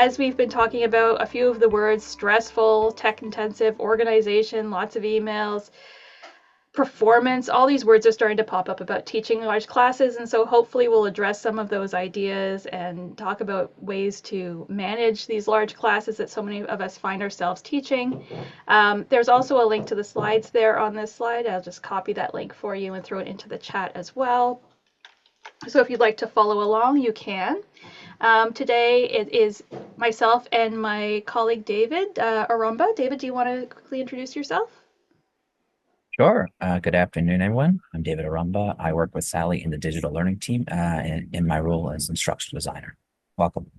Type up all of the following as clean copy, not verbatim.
as we've been talking about, a few of the words: stressful, tech intensive, organization, lots of emails, performance, all these words are starting to pop up about teaching large classes. And so hopefully we'll address some of those ideas and talk about ways to manage these large classes that so many of us find ourselves teaching. There's also a link to the slides there on this slide. I'll just copy that link for you and throw it into the chat as well. So if you'd like to follow along, you can. Today it is myself and my colleague David Arromba. David, do you want to quickly introduce yourself? Sure. Good afternoon, everyone. I'm David Arromba. I work with Sally in the digital learning team in my role as instructional designer. Welcome.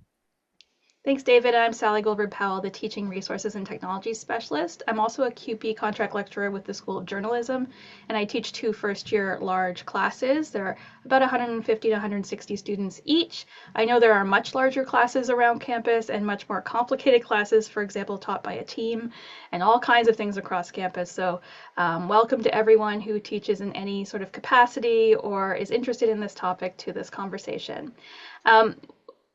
Thanks, David. I'm Sally Goldberg Powell, the Teaching Resources and Technology Specialist. I'm also a QP contract lecturer with the School of Journalism, and I teach two first-year large classes. There are about 150 to 160 students each. I know there are much larger classes around campus and much more complicated classes, for example, taught by a team, and all kinds of things across campus. So welcome to everyone who teaches in any sort of capacity or is interested in this topic to this conversation.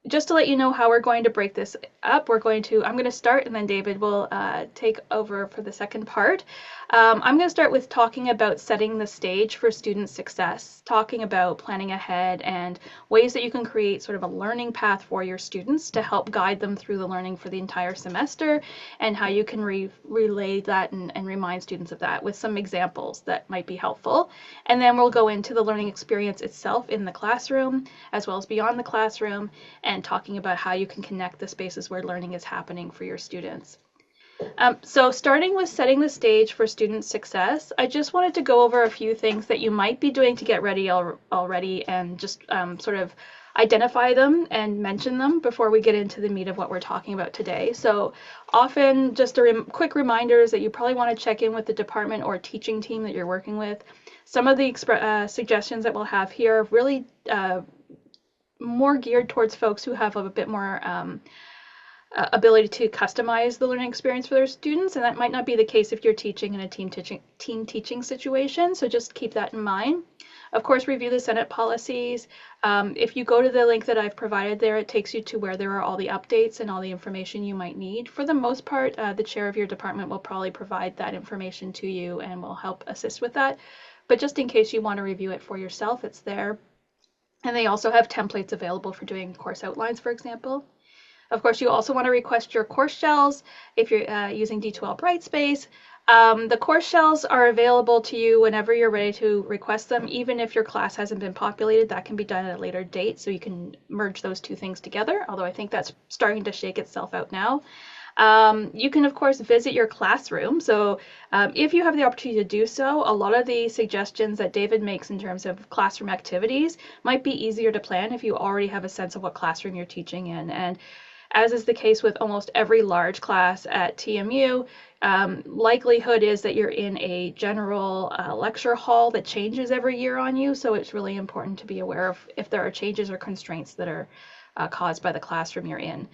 Just to let you know how we're going to break this up, I'm going to start, and then David will take over for the second part. I'm going to start with talking about setting the stage for student success, talking about planning ahead and ways that you can create sort of a learning path for your students to help guide them through the learning for the entire semester, and how you can relay that and remind students of that with some examples that might be helpful. And then we'll go into the learning experience itself in the classroom, as well as beyond the classroom, and talking about how you can connect the spaces where learning is happening for your students. So starting with setting the stage for student success, I just wanted to go over a few things that you might be doing to get ready already, and just sort of identify them and mention them before we get into the meat of what we're talking about today. So often just a quick reminder is that you probably want to check in with the department or teaching team that you're working with. Some of the suggestions that we'll have here are really more geared towards folks who have a bit more ability to customize the learning experience for their students, and that might not be the case if you're teaching in a team teaching situation, so just keep that in mind. Of course, review the Senate policies. If you go to the link that I've provided there, it takes you to where there are all the updates and all the information you might need. For the most part, the chair of your department will probably provide that information to you and will help assist with that. But just in case you want to review it for yourself, it's there. And they also have templates available for doing course outlines, for example. Of course, you also want to request your course shells if you're using D2L Brightspace. The course shells are available to you whenever you're ready to request them, even if your class hasn't been populated. That can be done at a later date, so you can merge those two things together, although I think that's starting to shake itself out now. You can, of course, visit your classroom. So if you have the opportunity to do so, a lot of the suggestions that David makes in terms of classroom activities might be easier to plan if you already have a sense of what classroom you're teaching in. And as is the case with almost every large class at TMU, likelihood is that you're in a general lecture hall that changes every year on you, so it's really important to be aware of if there are changes or constraints that are caused by the classroom you're in.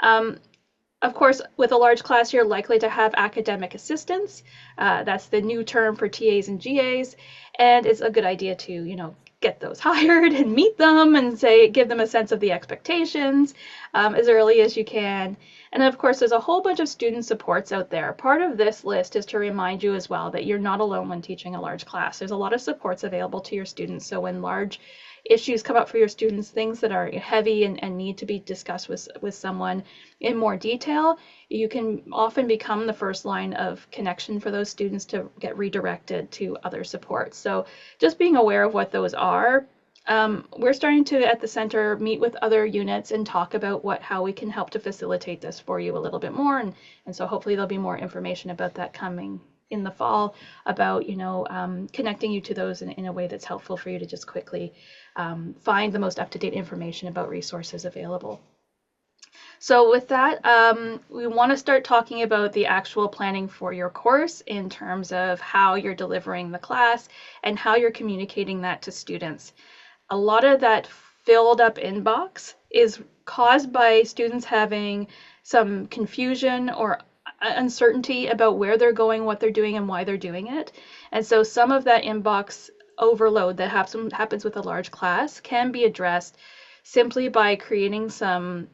Of course, with a large class, you're likely to have academic assistants. That's the new term for TAs and GAs, and it's a good idea to, get those hired and meet them and give them a sense of the expectations as early as you can. And of course, there's a whole bunch of student supports out there. Part of this list is to remind you as well that you're not alone when teaching a large class. There's a lot of supports available to your students. So when large issues come up for your students, things that are heavy and need to be discussed with someone in more detail, you can often become the first line of connection for those students to get redirected to other supports. So just being aware of what those are. We're starting to, at the center, meet with other units and talk about how we can help to facilitate this for you a little bit more. And so hopefully there'll be more information about that coming in the fall about, connecting you to those in a way that's helpful for you to just quickly find the most up-to-date information about resources available. So with that, we want to start talking about the actual planning for your course in terms of how you're delivering the class and how you're communicating that to students. A lot of that filled up inbox is caused by students having some confusion or uncertainty about where they're going, what they're doing, and why they're doing it. And so some of that inbox overload that happens with a large class can be addressed simply by creating some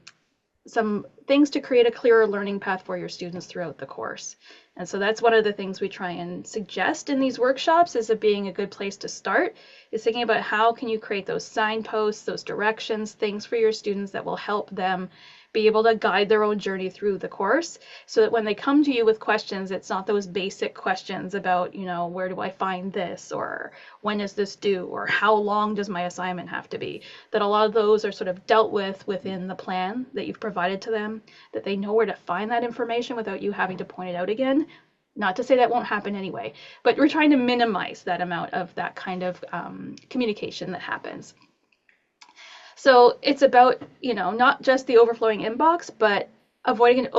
some things to create a clearer learning path for your students throughout the course. And so that's one of the things we try and suggest in these workshops as it being a good place to start, is thinking about how can you create those signposts, those directions, things for your students that will help them be able to guide their own journey through the course, so that when they come to you with questions, it's not those basic questions about, where do I find this, or when is this due, or how long does my assignment have to be, that a lot of those are sort of dealt with within the plan that you've provided to them, that they know where to find that information without you having to point it out again. Not to say that won't happen anyway, but we're trying to minimize that amount of that kind of communication that happens. So it's about, not just the overflowing inbox, but avoiding an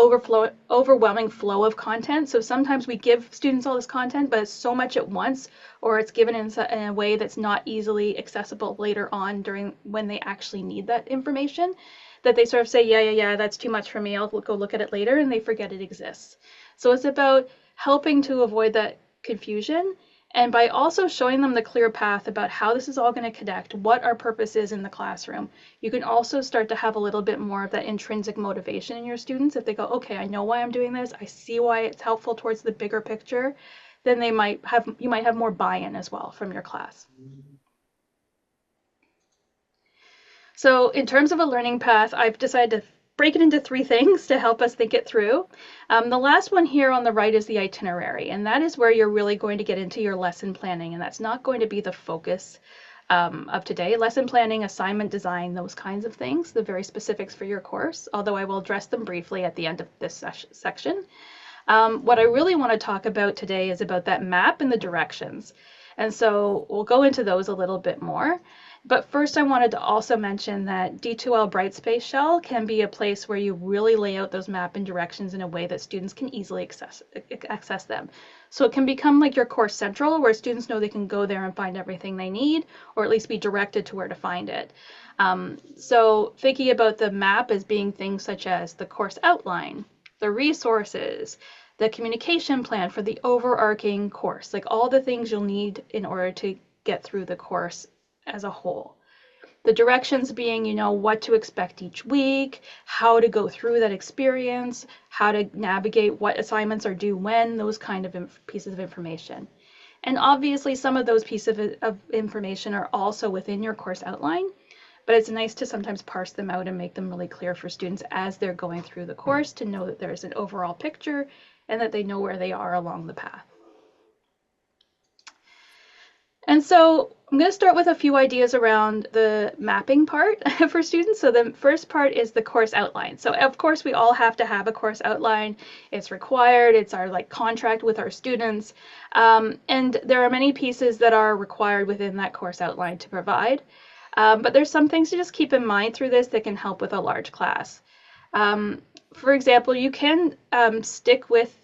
overwhelming flow of content. So sometimes we give students all this content, but it's so much at once, or it's given in a way that's not easily accessible later on during when they actually need that information, that they sort of say, yeah, that's too much for me. I'll go look at it later, and they forget it exists. So it's about helping to avoid that confusion, and by also showing them the clear path about how this is all going to connect, what our purpose is in the classroom, you can also start to have a little bit more of that intrinsic motivation in your students. If they go, okay, I know why I'm doing this, I see why it's helpful towards the bigger picture, then you might have more buy-in as well from your class. So in terms of a learning path, I've decided to break it into 3 things to help us think it through. The last one here on the right is the itinerary, and that is where you're really going to get into your lesson planning, and that's not going to be the focus of today. Lesson planning, assignment design, those kinds of things, the very specifics for your course, although I will address them briefly at the end of this section. What I really want to talk about today is about that map and the directions. And so we'll go into those a little bit more. But first, I wanted to also mention that D2L Brightspace Shell can be a place where you really lay out those map and directions in a way that students can easily access them. So it can become like your course central, where students know they can go there and find everything they need, or at least be directed to where to find it. So thinking about the map as being things such as the course outline, the resources, the communication plan for the overarching course, like all the things you'll need in order to get through the course as a whole. The directions being, what to expect each week, how to go through that experience, how to navigate what assignments are due when, those kind of pieces of information. And obviously some of those pieces of information are also within your course outline, but it's nice to sometimes parse them out and make them really clear for students as they're going through the course, to know that there's an overall picture and that they know where they are along the path. And so I'm going to start with a few ideas around the mapping part for students. So the first part is the course outline. So of course we all have to have a course outline. It's required. It's our contract with our students. And there are many pieces that are required within that course outline to provide. But there's some things to just keep in mind through this that can help with a large class. For example, you can stick with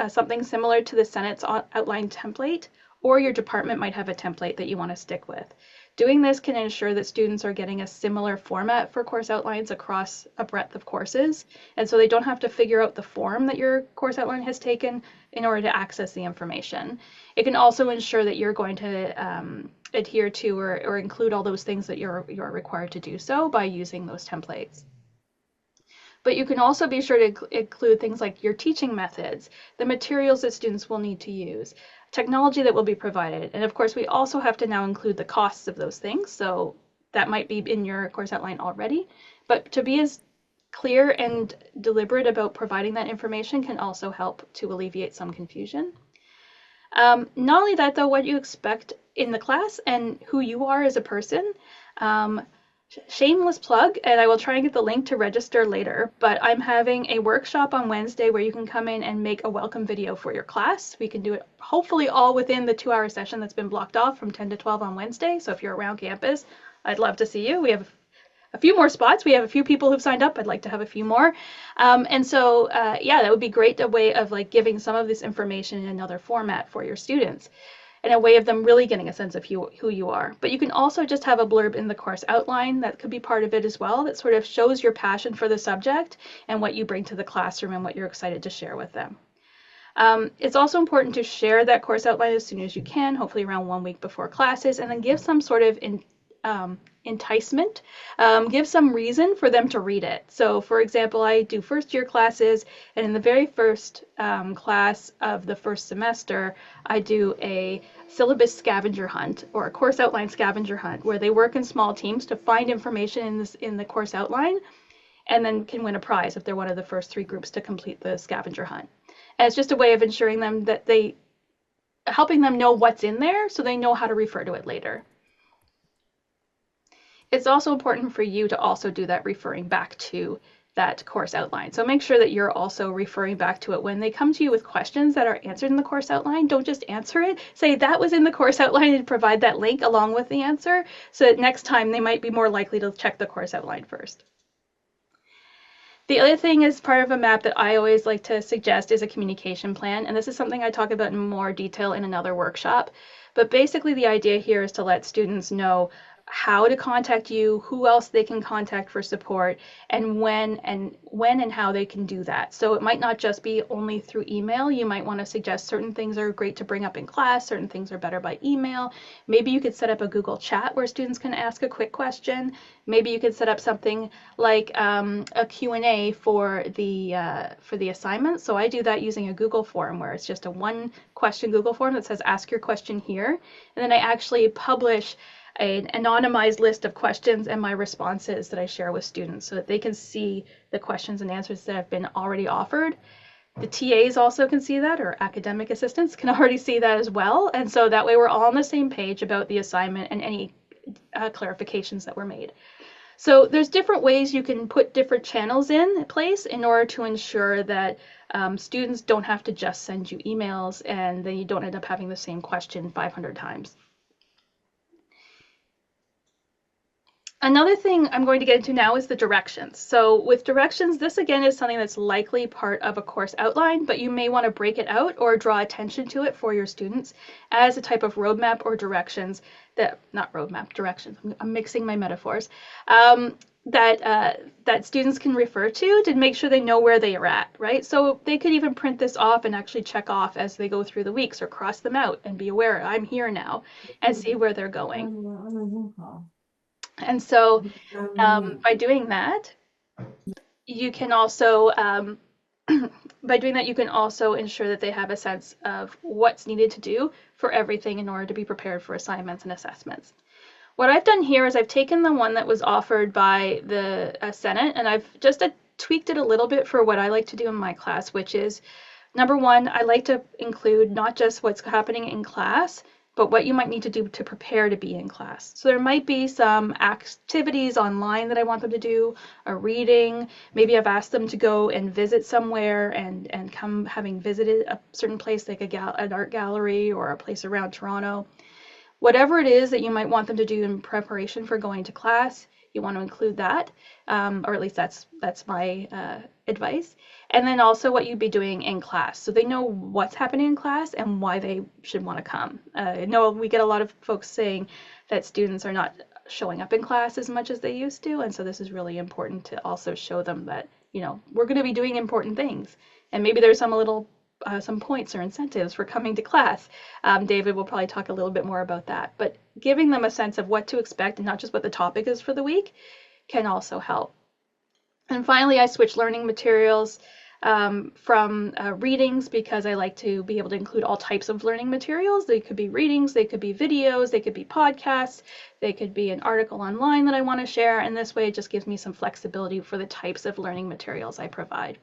something similar to the Senate's outline template, or your department might have a template that you want to stick with. Doing this can ensure that students are getting a similar format for course outlines across a breadth of courses, and so they don't have to figure out the form that your course outline has taken in order to access the information. It can also ensure that you're going to adhere to or include all those things that you're required to do so by using those templates. But you can also be sure to include things like your teaching methods, the materials that students will need to use, technology that will be provided. And of course, we also have to now include the costs of those things. So that might be in your course outline already. But to be as clear and deliberate about providing that information can also help to alleviate some confusion. Not only that, though, what you expect in the class and who you are as a person. Shameless plug, and I will try and get the link to register later, but I'm having a workshop on Wednesday where you can come in and make a welcome video for your class. We can do it hopefully all within the 2-hour session that's been blocked off from 10 to 12 on Wednesday. So if you're around campus, I'd love to see you. We have a few more spots. We have a few people who've signed up. I'd like to have a few more. And so, yeah, that would be great, a way of giving some of this information in another format for your students, and a way of them really getting a sense of who you are. But you can also just have a blurb in the course outline that could be part of it as well, that sort of shows your passion for the subject and what you bring to the classroom and what you're excited to share with them. It's also important to share that course outline as soon as you can, hopefully around 1 week before classes, and then give some sort of enticement. Give some reason for them to read it. So for example, I do first year classes, and in the very first class of the first semester, I do a syllabus scavenger hunt or a course outline scavenger hunt where they work in small teams to find information in the course outline and then can win a prize if they're one of the first 3 groups to complete the scavenger hunt. And it's just a way of ensuring them that helping them know what's in there so they know how to refer to it later. It's also important for you to also do that referring back to that course outline. So make sure that you're also referring back to it when they come to you with questions that are answered in the course outline. Don't just answer it. Say that was in the course outline and provide that link along with the answer so that next time they might be more likely to check the course outline first. The other thing as part of a map that I always like to suggest is a communication plan. And this is something I talk about in more detail in another workshop. But basically the idea here is to let students know how to contact you, who else they can contact for support, and when and how they can do that. So it might not just be only through email. You might want to suggest certain things are great to bring up in class, certain things are better by email. Maybe you could set up a Google chat where students can ask a quick question. Maybe you could set up something like a Q&A for the assignment. So I do that using a Google form where it's just a 1 question Google form that says ask your question here. And then I actually publish an anonymized list of questions and my responses that I share with students so that they can see the questions and answers that have been already offered. The TAs also can see that, or academic assistants can already see that as well. And so that way we're all on the same page about the assignment and any clarifications that were made. So there's different ways you can put different channels in place in order to ensure that students don't have to just send you emails and then you don't end up having the same question 500 times. Another thing I'm going to get into now is the directions. So with directions, this again is something that's likely part of a course outline, but you may want to break it out or draw attention to it for your students as a type of roadmap or directions that, not roadmap, directions, I'm mixing my metaphors, that students can refer to make sure they know where they are at, right? So they could even print this off and actually check off as they go through the weeks or cross them out and be aware, I'm here now, and see where they're going. And so by doing that, you can also you can also ensure that they have a sense of what's needed to do for everything in order to be prepared for assignments and assessments. What I've done here is I've taken the one that was offered by the Senate and I've just tweaked it a little bit for what I like to do in my class, which is number 1, I like to include not just what's happening in class, but what you might need to do to prepare to be in class. So there might be some activities online that I want them to do, a reading, maybe I've asked them to go and visit somewhere and come having visited a certain place like an art gallery or a place around Toronto. Whatever it is that you might want them to do in preparation for going to class, you want to include that, or at least that's my advice. And then also what you'd be doing in class, so they know what's happening in class and why they should want to come. I know we get a lot of folks saying that students are not showing up in class as much as they used to, and so this is really important to also show them that, you know, we're going to be doing important things, and maybe there's some points or incentives for coming to class. David will probably talk a little bit more about that, but giving them a sense of what to expect and not just what the topic is for the week can also help. And finally, I switch learning materials from readings because I like to be able to include all types of learning materials. They could be readings, they could be videos, they could be podcasts, they could be an article online that I want to share, and this way it just gives me some flexibility for the types of learning materials I provide.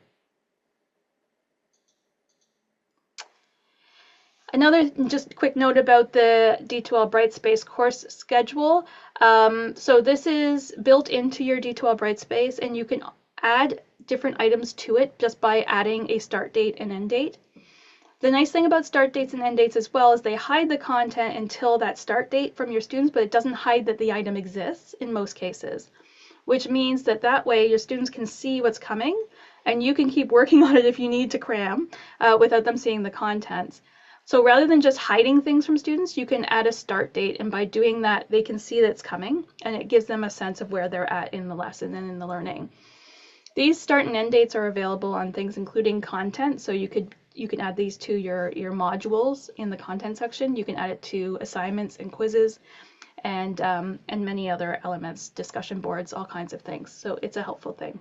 Another just quick note about the D2L Brightspace course schedule. So this is built into your D2L Brightspace, and you can add different items to it just by adding a start date and end date. The nice thing about start dates and end dates as well is they hide the content until that start date from your students, but it doesn't hide that the item exists in most cases, which means that way your students can see what's coming and you can keep working on it if you need to cram without them seeing the contents. So rather than just hiding things from students, you can add a start date, and by doing that, they can see that it's coming, and it gives them a sense of where they're at in the lesson and in the learning. These start and end dates are available on things including content, so you can add these to your modules in the content section. You can add it to assignments and quizzes, and many other elements, discussion boards, all kinds of things. So it's a helpful thing.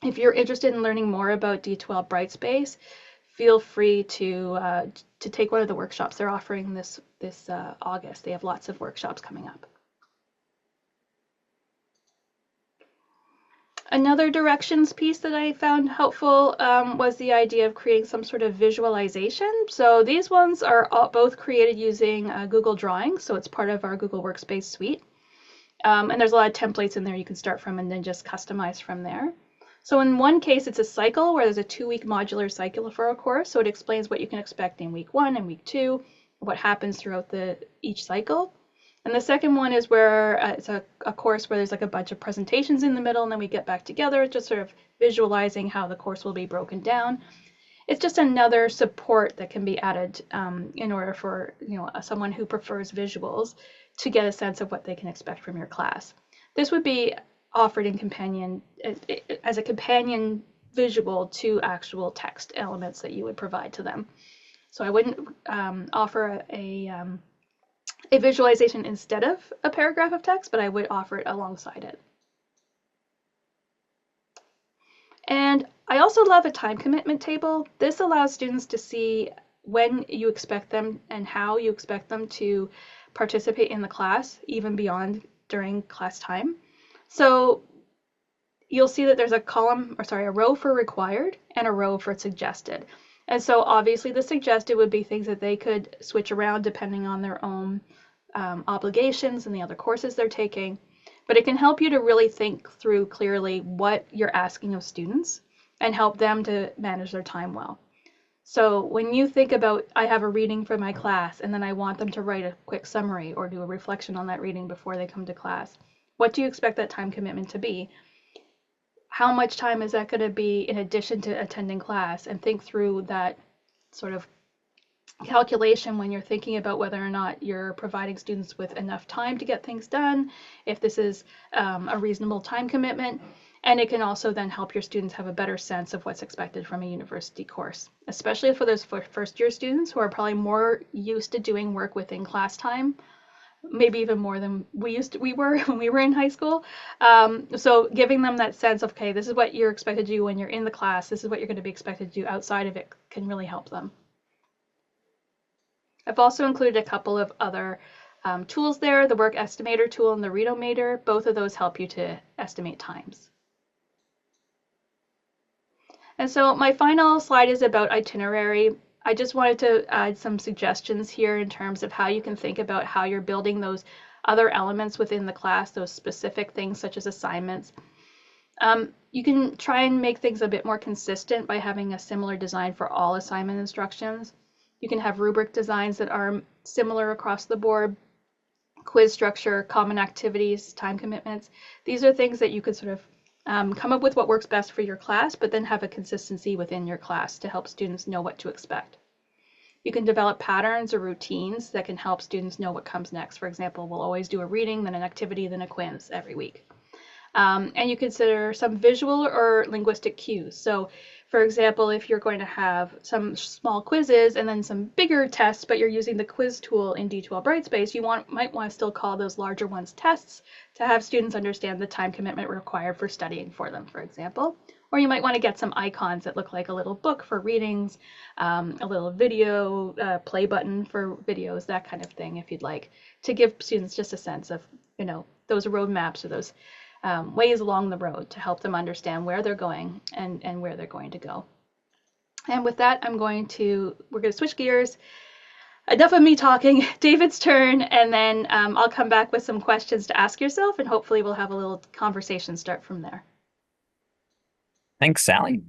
If you're interested in learning more about D12 Brightspace, feel free to take one of the workshops they're offering this August. They have lots of workshops coming up. Another directions piece that I found helpful was the idea of creating some sort of visualization. So these ones are both created using Google Drawings, so it's part of our Google Workspace suite. And there's a lot of templates in there you can start from and then just customize from there. So in one case, it's a cycle where there's a 2-week modular cycle for a course. So it explains what you can expect in week 1 and week 2, what happens throughout each cycle. And the second one is where it's a course where there's like a bunch of presentations in the middle, and then we get back together, just sort of visualizing how the course will be broken down. It's just another support that can be added in order for someone who prefers visuals to get a sense of what they can expect from your class. This would be offered in as a companion visual to actual text elements that you would provide to them. So I wouldn't offer a visualization instead of a paragraph of text, but I would offer it alongside it. And I also love a time commitment table. This allows students to see when you expect them and how you expect them to participate in the class, even beyond during class time. So you'll see that there's a row for required and a row for suggested. And so obviously the suggested would be things that they could switch around depending on their own obligations and the other courses they're taking. But it can help you to really think through clearly what you're asking of students and help them to manage their time well. So when you think about, I have a reading for my class and then I want them to write a quick summary or do a reflection on that reading before they come to class, what do you expect that time commitment to be? How much time is that going to be in addition to attending class? And think through that sort of calculation when you're thinking about whether or not you're providing students with enough time to get things done, if this is a reasonable time commitment. And it can also then help your students have a better sense of what's expected from a university course, especially for those first year students who are probably more used to doing work within class time, maybe even more than we were when we were in high school. So giving them that sense of, okay, this is what you're expected to do when you're in the class, this is what you're going to be expected to do outside of it, can really help them. I've also included a couple of other tools there, the work estimator tool and the readometer. Both of those help you to estimate times. And so my final slide is about itinerary. I just wanted to add some suggestions here in terms of how you can think about how you're building those other elements within the class, those specific things such as assignments. You can try and make things a bit more consistent by having a similar design for all assignment instructions. You can have rubric designs that are similar across the board, quiz structure, common activities, time commitments. These are things that you could sort of come up with what works best for your class, but then have a consistency within your class to help students know what to expect. You can develop patterns or routines that can help students know what comes next. For example, we'll always do a reading, then an activity, then a quiz every week. And you consider some visual or linguistic cues. So for example, if you're going to have some small quizzes and then some bigger tests, but you're using the quiz tool in D12 Brightspace, you might want to still call those larger ones tests to have students understand the time commitment required for studying for them, for example. Or you might want to get some icons that look like a little book for readings, a little video play button for videos, that kind of thing, if you'd like, to give students just a sense of, those roadmaps or those ways along the road to help them understand where they're going and where they're going to go. And with that, we're going to switch gears. Enough of me talking, David's turn, and then I'll come back with some questions to ask yourself, and hopefully we'll have a little conversation start from there. Thanks, Sally.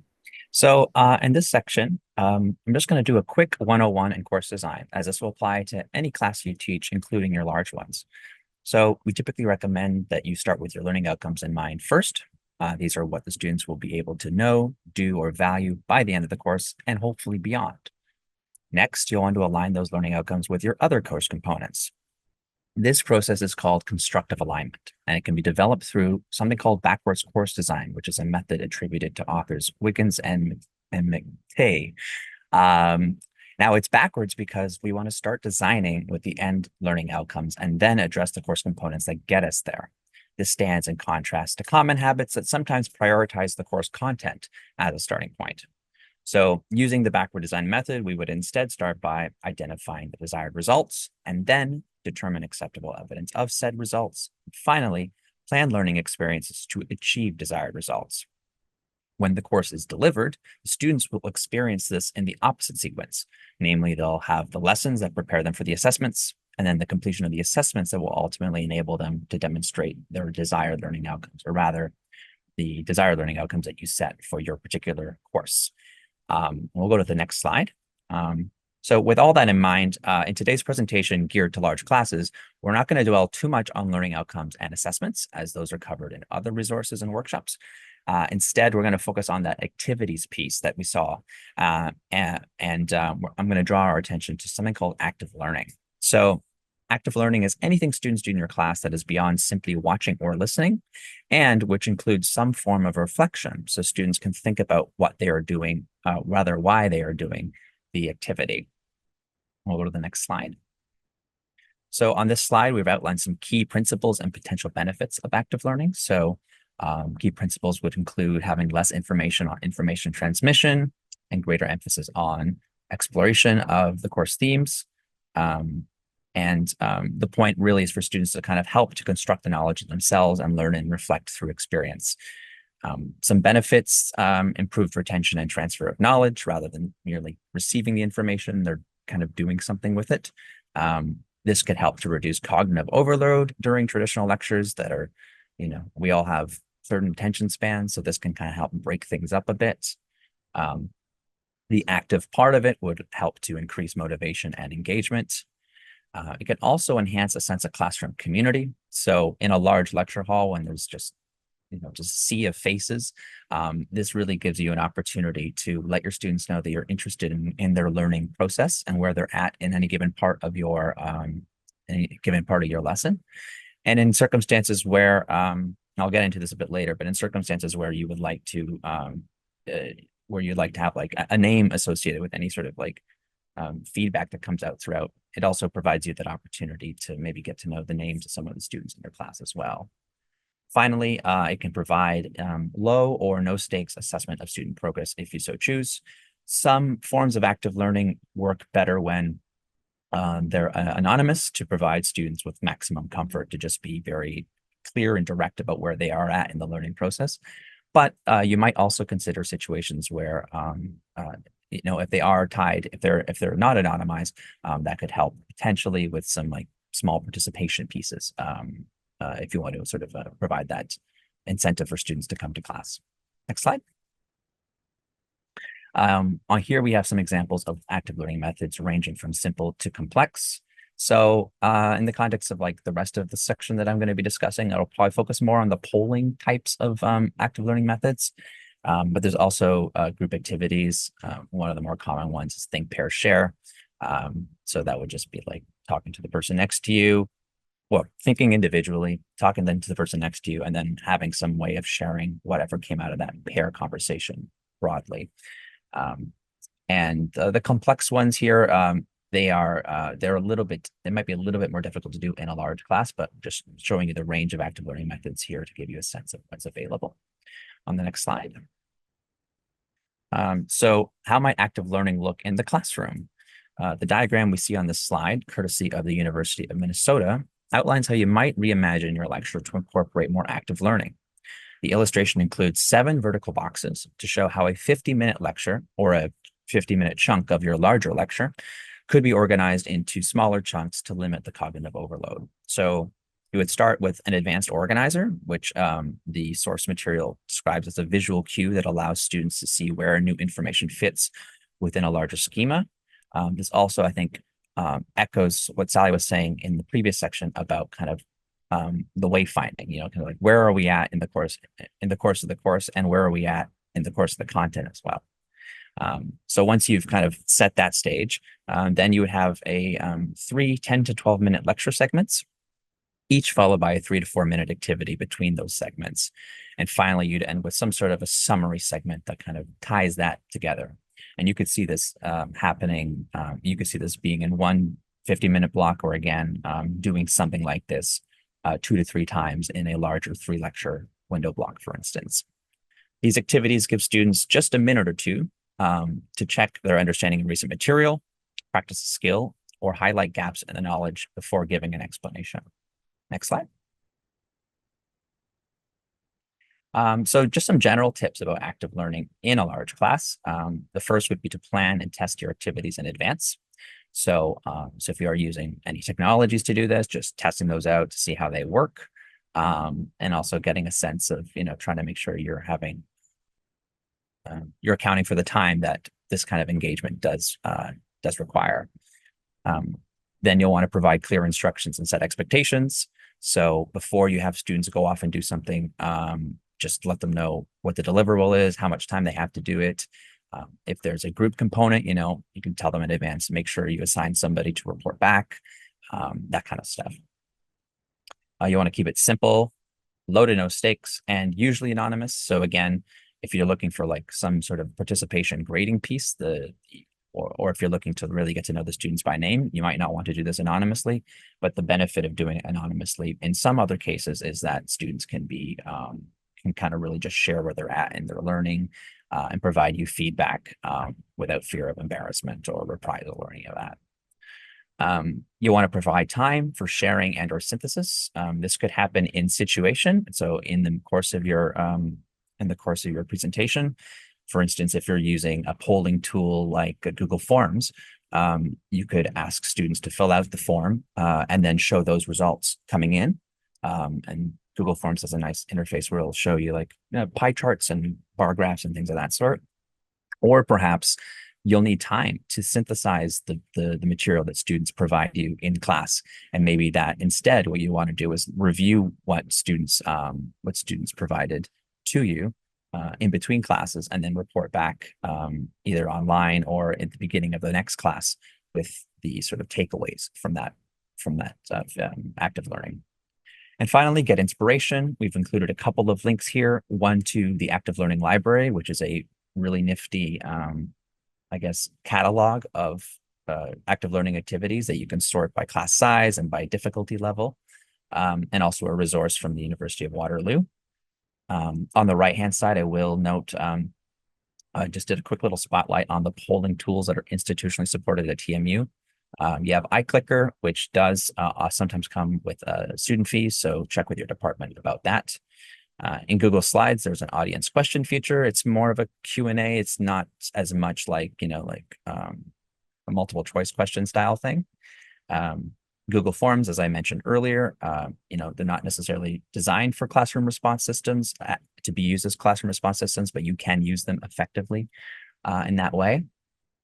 So in this section, I'm just going to do a quick 101 in course design, as this will apply to any class you teach, including your large ones. So we typically recommend that you start with your learning outcomes in mind first. These are what the students will be able to know, do, or value by the end of the course, and hopefully beyond. Next, you'll want to align those learning outcomes with your other course components. This process is called constructive alignment, and it can be developed through something called backwards course design, which is a method attributed to authors Wiggins and McKay. Now it's backwards because we want to start designing with the end learning outcomes and then address the course components that get us there. This stands in contrast to common habits that sometimes prioritize the course content as a starting point. So using the backward design method, we would instead start by identifying the desired results and then determine acceptable evidence of said results. And finally, plan learning experiences to achieve desired results. When the course is delivered, the students will experience this in the opposite sequence. Namely, they'll have the lessons that prepare them for the assessments, and then the completion of the assessments that will ultimately enable them to demonstrate their desired learning outcomes, or rather, the desired learning outcomes that you set for your particular course. We'll go to the next slide. So with all that in mind, in today's presentation geared to large classes, we're not going to dwell too much on learning outcomes and assessments, as those are covered in other resources and workshops. Instead, we're going to focus on that activities piece that we saw. I'm going to draw our attention to something called active learning. So active learning is anything students do in your class that is beyond simply watching or listening, and which includes some form of reflection. So students can think about what they are doing, rather why they are doing the activity. We'll go to the next slide. So on this slide, we've outlined some key principles and potential benefits of active learning. So key principles would include having less information on information transmission and greater emphasis on exploration of the course themes. The point really is for students to kind of help to construct the knowledge themselves and learn and reflect through experience. Some benefits, improved retention and transfer of knowledge rather than merely receiving the information, they're kind of doing something with it. This could help to reduce cognitive overload during traditional lectures that are, we all have certain attention spans, so this can kind of help break things up a bit. The active part of it would help to increase motivation and engagement. It can also enhance a sense of classroom community. So in a large lecture hall, when there's just a sea of faces, this really gives you an opportunity to let your students know that you're interested in their learning process and where they're at in any given part of your lesson. And in circumstances where, I'll get into this a bit later, but in circumstances where you would like to, you'd like to have like a name associated with any sort of like feedback that comes out throughout, it also provides you that opportunity to maybe get to know the names of some of the students in your class as well. Finally, it can provide low or no stakes assessment of student progress if you so choose. Some forms of active learning work better when they're anonymous to provide students with maximum comfort to just be very clear and direct about where they are at in the learning process. But you might also consider situations where, if they are tied, if they're not anonymized, that could help potentially with some like small participation pieces. If you want to sort of provide that incentive for students to come to class. Next slide. On here, we have some examples of active learning methods ranging from simple to complex. So in the context of like the rest of the section that I'm going to be discussing, I'll probably focus more on the polling types of active learning methods. But there's also group activities. One of the more common ones is think, pair, share. So that would just be like talking to the person next to you, well, thinking individually, talking then to the person next to you, and then having some way of sharing whatever came out of that pair conversation broadly. The complex ones here, they might be a little bit more difficult to do in a large class, but just showing you the range of active learning methods here to give you a sense of what's available. On the next slide. So how might active learning look in the classroom? The diagram we see on this slide, courtesy of the University of Minnesota, outlines how you might reimagine your lecture to incorporate more active learning. The illustration includes 7 vertical boxes to show how a 50-minute lecture or a 50-minute chunk of your larger lecture could be organized into smaller chunks to limit the cognitive overload. So you would start with an advanced organizer, which the source material describes as a visual cue that allows students to see where new information fits within a larger schema. This also, I think, echoes what Sally was saying in the previous section about kind of the wayfinding, kind of like where are we at in the course of the course, and where are we at in the course of the content as well. So once you've kind of set that stage, then you would have a 3 10 to 12-minute lecture segments, each followed by a 3 to 4-minute activity between those segments. And finally, you'd end with some sort of a summary segment that kind of ties that together. And you could see this happening. You could see this being in one 50-minute block, or again, doing something like this 2 to 3 times in a larger 3-lecture window block, for instance. These activities give students just a minute or two to check their understanding of recent material, practice a skill, or highlight gaps in the knowledge before giving an explanation. Next slide. So just some general tips about active learning in a large class. The first would be to plan and test your activities in advance. So if you are using any technologies to do this, just testing those out to see how they work, and also getting a sense of, trying to make sure you're accounting for the time that this kind of engagement does require. Then you'll want to provide clear instructions and set expectations. So before you have students go off and do something, just let them know what the deliverable is, how much time they have to do it. If there's a group component, you can tell them in advance, make sure you assign somebody to report back, that kind of stuff. You want to keep it simple, low to no stakes, and usually anonymous. So again, if you're looking for like some sort of participation grading piece, or if you're looking to really get to know the students by name, you might not want to do this anonymously. But the benefit of doing it anonymously in some other cases is that students can kind of really just share where they're at in their learning, and provide you feedback without fear of embarrassment or reprisal or any of that. You want to provide time for sharing and or synthesis. This could happen in situation. So in the course of your presentation, for instance, if you're using a polling tool like Google Forms, you could ask students to fill out the form and then show those results coming in. And Google Forms has a nice interface where it'll show you like pie charts and bar graphs and things of that sort. Or perhaps you'll need time to synthesize the material that students provide you in class. And maybe that instead, what you want to do is review what students provided to you in between classes, and then report back either online or at the beginning of the next class with the sort of takeaways from that active learning. And finally, get inspiration. We've included a couple of links here. One to the Active Learning Library, which is a really nifty, catalog of active learning activities that you can sort by class size and by difficulty level, and also a resource from the University of Waterloo. On the right-hand side, I will note, I just did a quick little spotlight on the polling tools that are institutionally supported at TMU. You have iClicker, which does sometimes come with student fees, so check with your department about that. In Google Slides, there's an audience question feature. It's more of a Q&A. It's not as much like, a multiple choice question style thing. Google Forms, as I mentioned earlier, they're not necessarily designed for classroom response systems to be used as classroom response systems, but you can use them effectively in that way.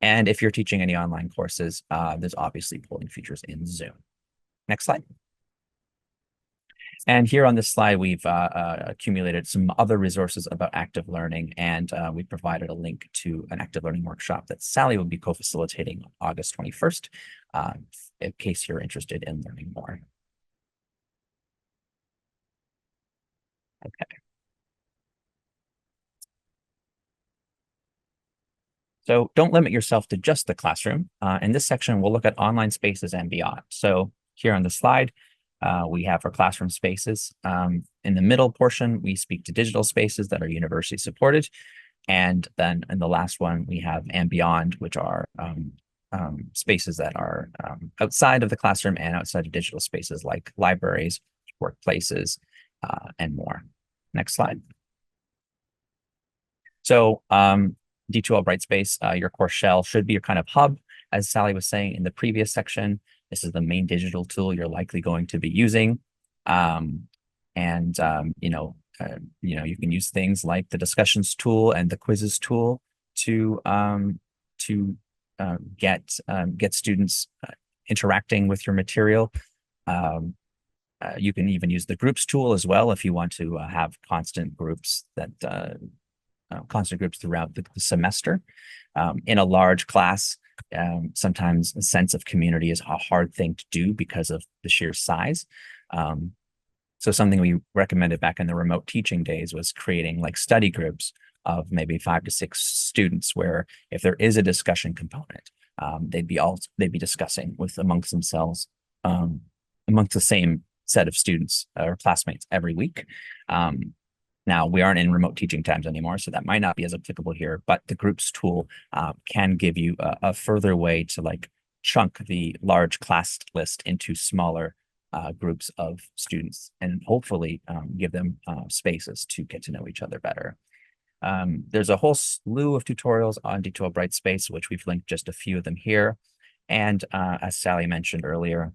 And if you're teaching any online courses, there's obviously polling features in Zoom. Next slide. And here on this slide, we've accumulated some other resources about active learning, and we provided a link to an active learning workshop that Sally will be co-facilitating on August 21st, in case you're interested in learning more. Okay. So don't limit yourself to just the classroom. In this section, we'll look at online spaces and beyond. So here on the slide, we have our classroom spaces. In the middle portion, we speak to digital spaces that are university supported. And then in the last one, we have and beyond, which are spaces that are outside of the classroom and outside of digital spaces like libraries, workplaces, and more. Next slide. So D2L Brightspace, your course shell should be your kind of hub. As Sally was saying in the previous section, this is the main digital tool you're likely going to be using. You can use things like the discussions tool and the quizzes tool to get students interacting with your material. You can even use the groups tool as well if you want to have constant groups throughout the semester. In a large class, sometimes a sense of community is a hard thing to do because of the sheer size. So something we recommended back in the remote teaching days was creating like study groups of maybe 5 to 6 students, where if there is a discussion component, they'd be discussing with amongst themselves, amongst the same set of students or classmates every week. Now, we aren't in remote teaching times anymore, so that might not be as applicable here, but the groups tool can give you a further way to like chunk the large class list into smaller groups of students, and hopefully give them spaces to get to know each other better. There's a whole slew of tutorials on D2L Brightspace, which we've linked just a few of them here. And as Sally mentioned earlier,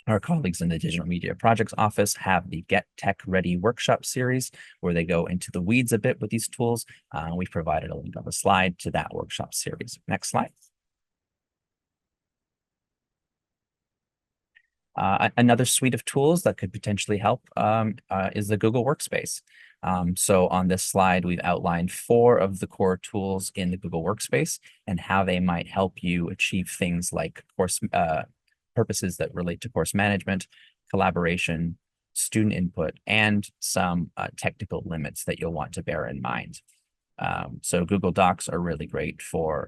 our colleagues in the Digital Media Projects Office have the Get Tech Ready workshop series, where they go into the weeds a bit with these tools. We've provided a link on the slide to that workshop series. Next slide. Another suite of tools that could potentially help is the Google Workspace. So on this slide, we've outlined 4 of the core tools in the Google Workspace and how they might help you achieve things like course purposes that relate to course management, collaboration, student input, and some technical limits that you'll want to bear in mind. So Google Docs are really great for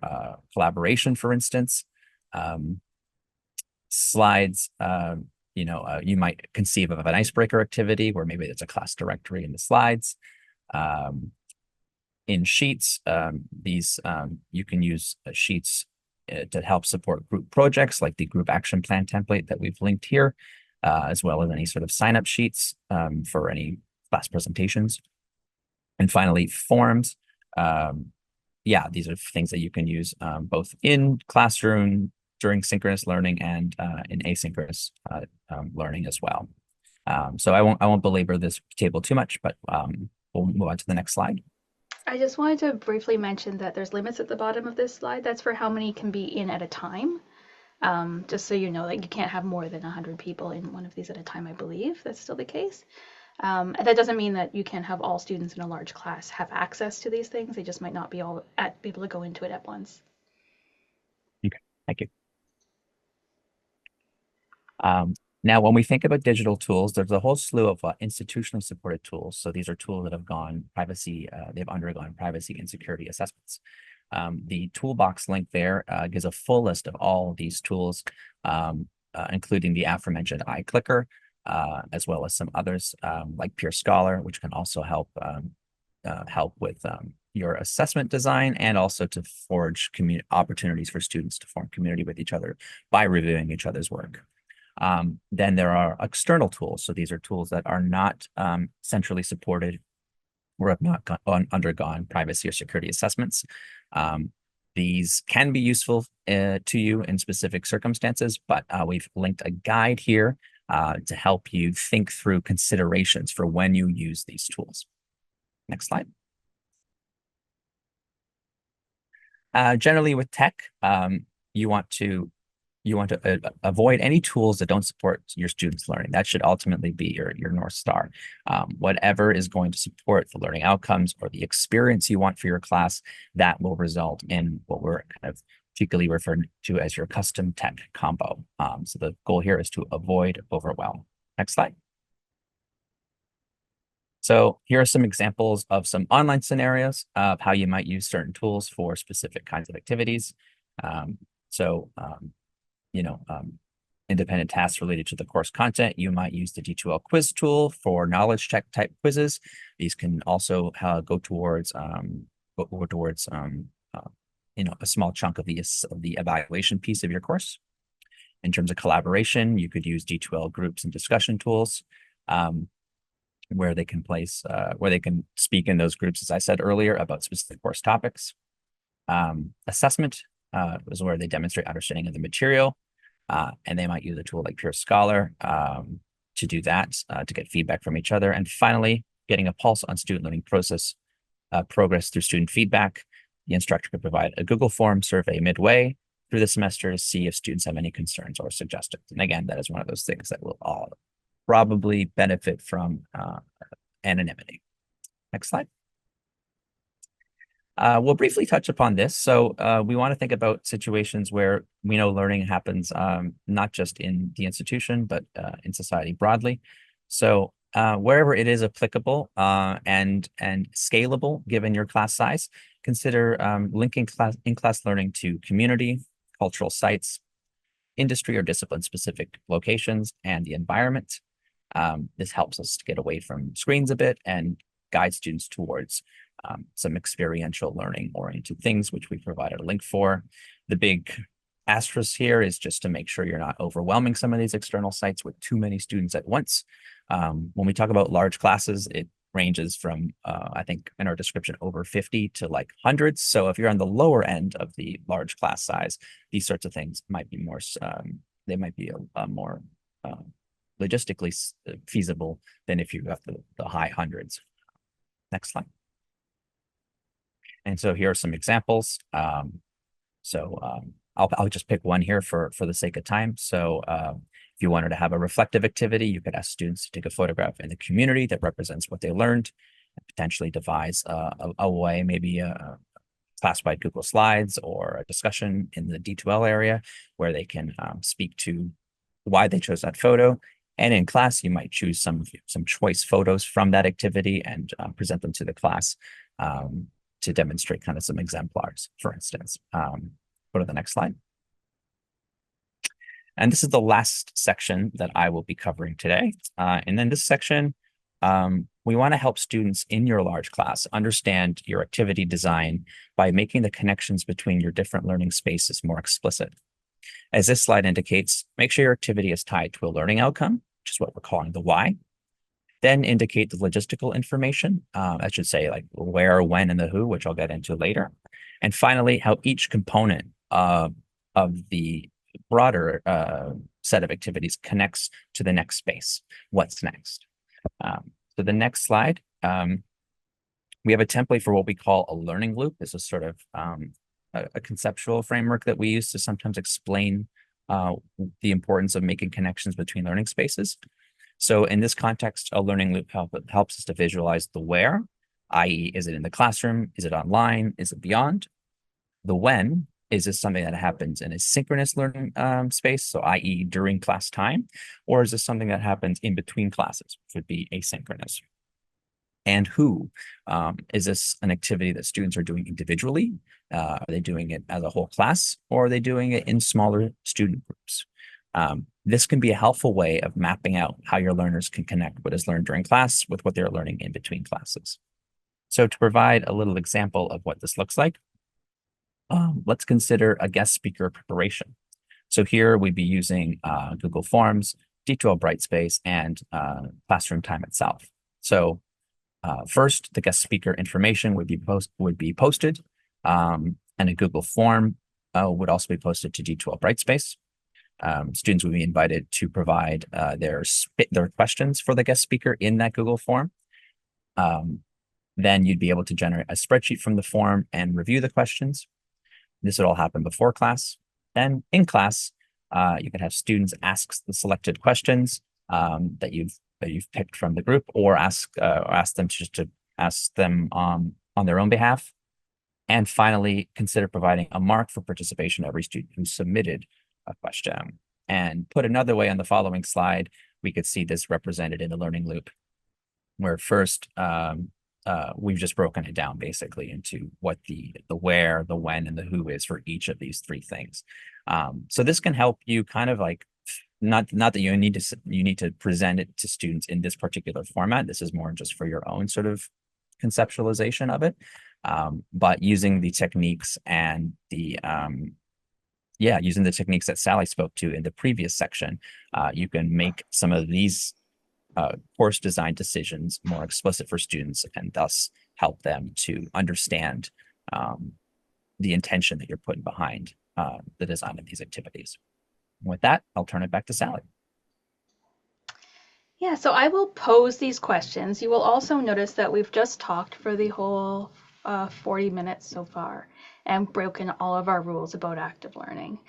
collaboration, for instance. Slides, you might conceive of an icebreaker activity where maybe there's a class directory in the slides. In Sheets, you can use Sheets to help support group projects like the group action plan template that we've linked here, as well as any sort of sign-up sheets for any class presentations. And finally, forms. These are things that you can use both in classroom during synchronous learning and in asynchronous learning as well. So I won't belabor this table too much, but we'll move on to the next slide. I just wanted to briefly mention that there's limits at the bottom of this slide. That's for how many can be in at a time. Just so you know, like you can't have more than 100 people in one of these at a time, I believe. That's still the case. That doesn't mean that you can't have all students in a large class have access to these things. They just might not be able to go into it at once. Okay, thank you. Now, when we think about digital tools, there's a whole slew of institutionally supported tools. So these are tools that have they've undergone privacy and security assessments. The toolbox link there gives a full list of all of these tools, including the aforementioned iClicker, as well as some others like Peer Scholar, which can also help with your assessment design, and also to forge opportunities for students to form community with each other by reviewing each other's work. Then there are external tools. So these are tools that are not centrally supported or have not undergone privacy or security assessments. These can be useful to you in specific circumstances, but we've linked a guide here to help you think through considerations for when you use these tools. Next slide. Generally with tech, you want to avoid any tools that don't support your students' learning. That should ultimately be your North Star. Whatever is going to support the learning outcomes or the experience you want for your class, that will result in what we're kind of particularly referred to as your custom tech combo. So the goal here is to avoid overwhelm. Next slide. So here are some examples of some online scenarios of how you might use certain tools for specific kinds of activities. Independent tasks related to the course content, you might use the D2L quiz tool for knowledge check type quizzes. These can also go towards a small chunk of the evaluation piece of your course. In terms of collaboration, you could use D2L groups and discussion tools, where they can speak in those groups, as I said earlier, about specific course topics. Assessment is where they demonstrate understanding of the material, and they might use a tool like Peer Scholar to do that, to get feedback from each other. And finally, getting a pulse on student learning progress through student feedback. The instructor could provide a Google Form survey midway through the semester to see if students have any concerns or suggestions. And again, that is one of those things that will all probably benefit from anonymity. Next slide. We'll briefly touch upon this. So we want to think about situations where we know learning happens not just in the institution, but in society broadly. So wherever it is applicable and scalable given your class size, consider linking in-class learning to community, cultural sites, industry or discipline-specific locations, and the environment. This helps us to get away from screens a bit and guide students towards some experiential learning oriented things, which we provided a link for. The big asterisk here is just to make sure you're not overwhelming some of these external sites with too many students at once. When we talk about large classes, it ranges from, I think in our description, over 50 to like hundreds. So if you're on the lower end of the large class size, these sorts of things might be more, they might be a more logistically feasible than if you have the high hundreds. Next slide. And so here are some examples. I'll just pick one here for the sake of time. So if you wanted to have a reflective activity, you could ask students to take a photograph in the community that represents what they learned, and potentially devise a way, maybe a classified Google Slides or a discussion in the D2L area where they can speak to why they chose that photo. And in class, you might choose some choice photos from that activity and present them to the class to demonstrate kind of some exemplars, for instance. Go to the next slide. And this is the last section that I will be covering today. And then this section, we want to help students in your large class understand your activity design by making the connections between your different learning spaces more explicit. As this slide indicates, make sure your activity is tied to a learning outcome, which is what we're calling the why. Then indicate the logistical information. I should say like where, when, and the who, which I'll get into later. And finally, how each component of the broader set of activities connects to the next space. What's next? So the next slide, we have a template for what we call a learning loop. This is sort of a conceptual framework that we use to sometimes explain the importance of making connections between learning spaces. So in this context, a learning loop helps us to visualize the where, i.e., is it in the classroom? Is it online? Is it beyond? The when, is this something that happens in a synchronous learning space, so i.e. during class time, or is this something that happens in between classes, which would be asynchronous? And who, is this an activity that students are doing individually? Are they doing it as a whole class, or are they doing it in smaller student groups? This can be a helpful way of mapping out how your learners can connect what is learned during class with what they're learning in between classes. So to provide a little example of what this looks like, let's consider a guest speaker preparation. So here we'd be using Google Forms, D2L Brightspace, and classroom time itself. So first, the guest speaker information would be posted, and a Google form would also be posted to D2L Brightspace. Students would be invited to provide their questions for the guest speaker in that Google form. Then you'd be able to generate a spreadsheet from the form and review the questions. This would all happen before class. Then in class, you can have students ask the selected questions that you've picked from the group, or ask them to ask them on their own behalf. And finally, consider providing a mark for participation of every student who submitted a question. And put another way, on the following slide, we could see this represented in a learning loop, where first we've just broken it down basically into what the where, the when, and the who is for each of these three things. So this can help you kind of like, not that you need to present it to students in this particular format. This is more just for your own sort of conceptualization of it. But using the techniques and using the techniques that Sally spoke to in the previous section, you can make some of these course design decisions more explicit for students, and thus help them to understand the intention that you're putting behind the design of these activities. And with that, I'll turn it back to Sally. Yeah, so I will pose these questions. You will also notice that we've just talked for the whole 40 minutes so far. and broken all of our rules about active learning.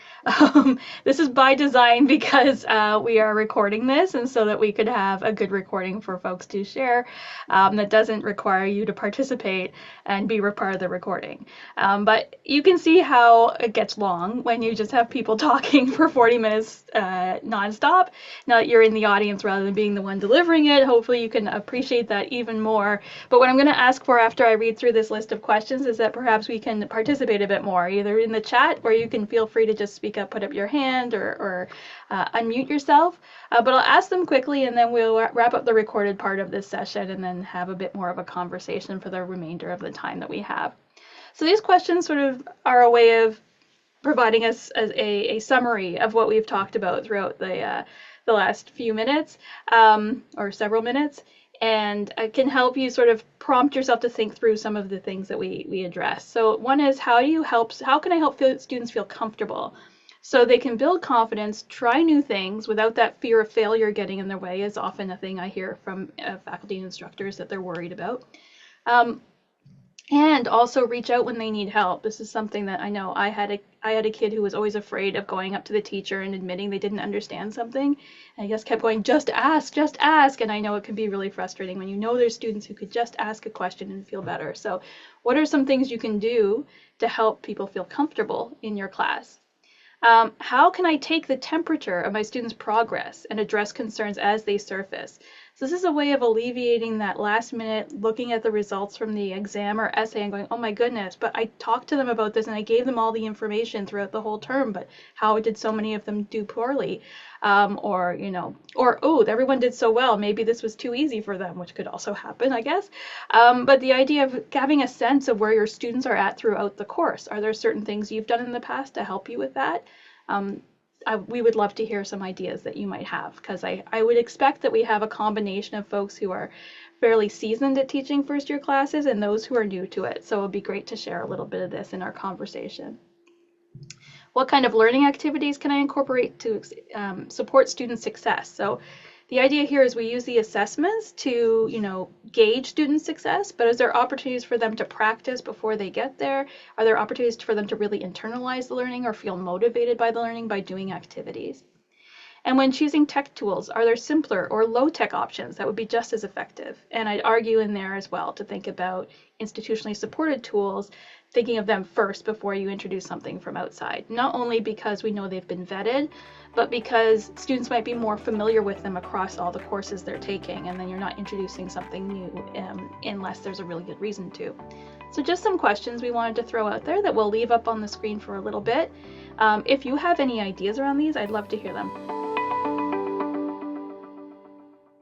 This is by design because we are recording this, and so that we could have a good recording for folks to share that doesn't require you to participate and be a part of the recording. But you can see how it gets long when you just have people talking for 40 minutes nonstop. Now that you're in the audience rather than being the one delivering it, hopefully you can appreciate that even more. But what I'm going to ask for after I read through this list of questions is that perhaps we can participate a bit more, either in the chat where you can feel free to just speak up, put up your hand, or unmute yourself. But I'll ask them quickly, and then we'll wrap up the recorded part of this session and then have a bit more of a conversation for the remainder of the time that we have. So these questions sort of are a way of providing us a summary of what we've talked about throughout the last few minutes or several minutes, and it can help you sort of prompt yourself to think through some of the things that we address. So one is, how can I help students feel comfortable so they can build confidence, try new things without that fear of failure getting in their way, is often a thing I hear from faculty and instructors that they're worried about. And also reach out when they need help. This is something that I know I had a kid who was always afraid of going up to the teacher and admitting they didn't understand something. And I just kept going, just ask, just ask. And I know it can be really frustrating when you know there's students who could just ask a question and feel better. So what are some things you can do to help people feel comfortable in your class? How can I take the temperature of my students' progress and address concerns as they surface? So this is a way of alleviating that last minute looking at the results from the exam or essay and going, oh my goodness, but I talked to them about this and I gave them all the information throughout the whole term, but how did so many of them do poorly? Or oh, everyone did so well, maybe this was too easy for them, which could also happen, I guess. But the idea of having a sense of where your students are at throughout the course. Are there certain things you've done in the past to help you with that? We would love to hear some ideas that you might have, because I would expect that we have a combination of folks who are fairly seasoned at teaching first year classes and those who are new to it. So it would be great to share a little bit of this in our conversation. What kind of learning activities can I incorporate to support student success? So the idea here is we use the assessments to, gauge student success, but is there opportunities for them to practice before they get there? Are there opportunities for them to really internalize the learning or feel motivated by the learning by doing activities? And when choosing tech tools, are there simpler or low-tech options that would be just as effective? And I'd argue in there as well to think about institutionally supported tools, thinking of them first before you introduce something from outside. Not only because we know they've been vetted, but because students might be more familiar with them across all the courses they're taking, and then you're not introducing something new unless there's a really good reason to. So just some questions we wanted to throw out there that we'll leave up on the screen for a little bit. If you have any ideas around these, I'd love to hear them.